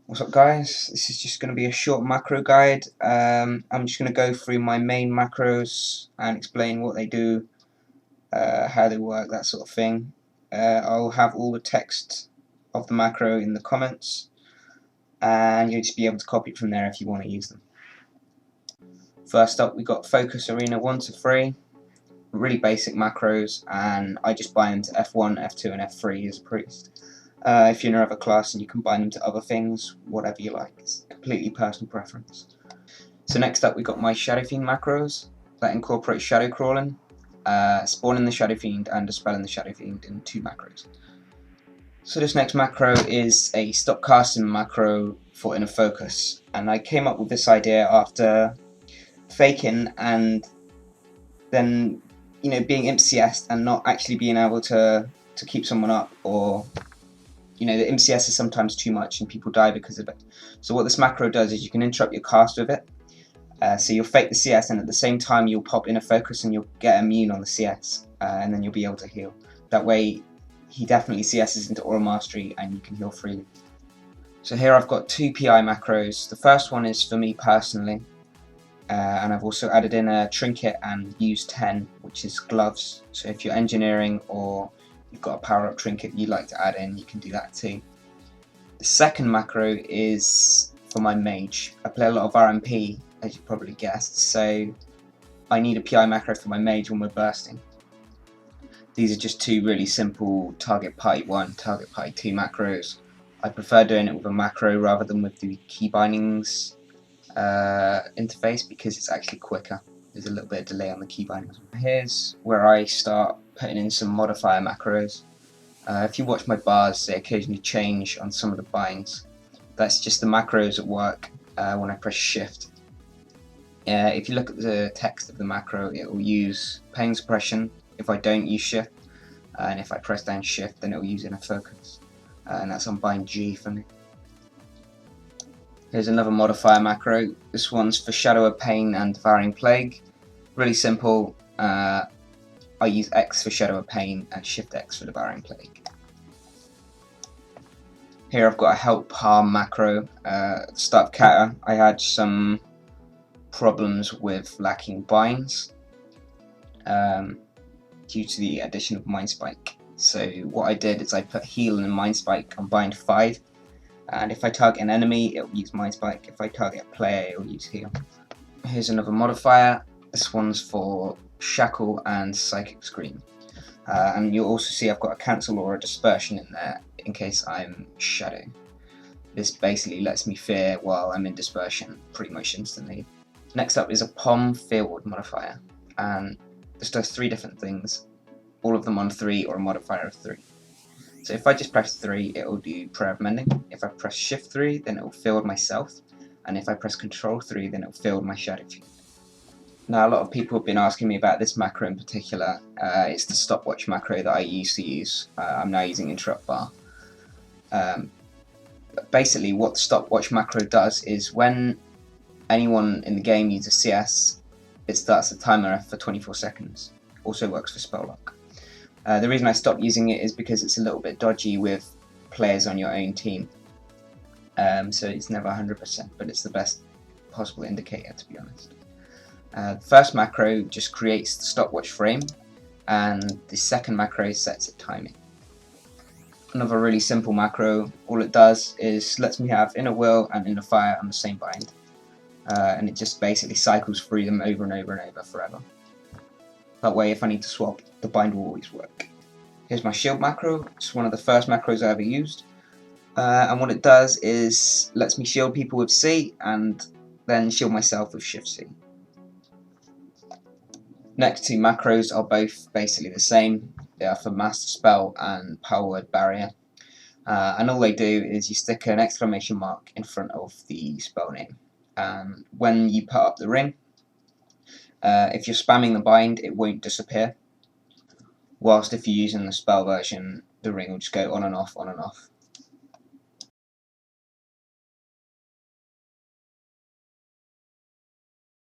What's up guys, this is just going to be a short macro guide. I'm just going to go through my main macros and explain what they do, how they work, that sort of thing. I'll have all the text of the macro in the comments and you'll just be able to copy it from there if you want to use them. First up we got Focus Arena 1 to 3, really basic macros, and I just bind them to F1, F2 and F3 as a priest. If you're in another class and you combine them to other things, whatever you like, it's completely personal preference. So next up we got my Shadowfiend macros that incorporate shadow crawling, spawning the Shadowfiend and dispelling the Shadowfiend in 2 macros. So this next macro is a Stopcasting macro for inner focus, and I came up with this idea after faking and then being imp CS'd and not actually being able to keep someone up, or the MCS is sometimes too much and people die because of it. So what this macro does is you can interrupt your cast with it. So you'll fake the CS and at the same time you'll pop inner focus and you'll get immune on the CS, and then you'll be able to heal. That way he definitely CS's into aura mastery and you can heal freely. So here I've got 2 PI macros. The first one is for me personally, and I've also added in a trinket and used 10, which is gloves. So if you're engineering or you've got a power-up trinket you'd like to add in, you can do that too. The second macro is for my mage. I play a lot of RMP, as you probably guessed, so I need a PI macro for my mage when we're bursting. These are just 2 really simple target party 1, target party 2 macros. I prefer doing it with a macro rather than with the key bindings interface because it's actually quicker. There's a little bit of delay on the key bindings. Here's where I start putting in some modifier macros. If you watch my bars, they occasionally change on some of the binds. That's just the macros at work when I press shift. If you look at the text of the macro, it will use pain suppression if I don't use shift, and if I press down shift then it will use inner focus, and that's on bind G for me. Here's another modifier macro. This one's for Shadow of Pain and Devouring Plague. Really simple. I use X for Shadow of Pain and Shift X for Devouring Plague. Here I've got a Help Harm macro. Stopcasting, I had some problems with lacking binds due to the addition of Mind Spike. So what I did is I put Heal and Mind Spike on bind 5. And if I target an enemy, it will use Mind Spike. If I target a player, it will use Heal. Here's another modifier. This one's for Shackle and Psychic Scream. And you'll also see I've got a Cancel or a Dispersion in there in case I'm Shadow. This basically lets me fear while I'm in Dispersion pretty much instantly. Next up is a POM Fear Ward modifier. And this does 3 different things, all of them on 3 or a modifier of 3. So if I just press 3, it will do Prayer of Mending. If I press Shift 3, then it will field myself. And if I press Control 3, then it will field my Shadowfiend. Now a lot of people have been asking me about this macro in particular. It's the Stopwatch macro that I used to use. I'm now using Interrupt Bar. Basically what the Stopwatch macro does is when anyone in the game uses CS, it starts the timer for 24 seconds. Also works for Spell Lock. The reason I stopped using it is because it's a little bit dodgy with players on your own team. So it's never 100%, but it's the best possible indicator, to be honest. The first macro just creates the stopwatch frame, and the second macro sets it timing. Another really simple macro, all it does is lets me have inner will and inner fire on the same bind. And it just basically cycles through them over and over and over forever. That way if I need to swap, the bind will always work. Here's my shield macro. It's one of the first macros I ever used. And what it does is lets me shield people with C and then shield myself with Shift C. Next 2 macros are both basically the same. They are for Master Spell and Power Word Barrier. And all they do is you stick an exclamation mark in front of the spell name. When you put up the ring, if you're spamming the bind, it won't disappear. Whilst if you're using the spell version, the ring will just go on and off, on and off.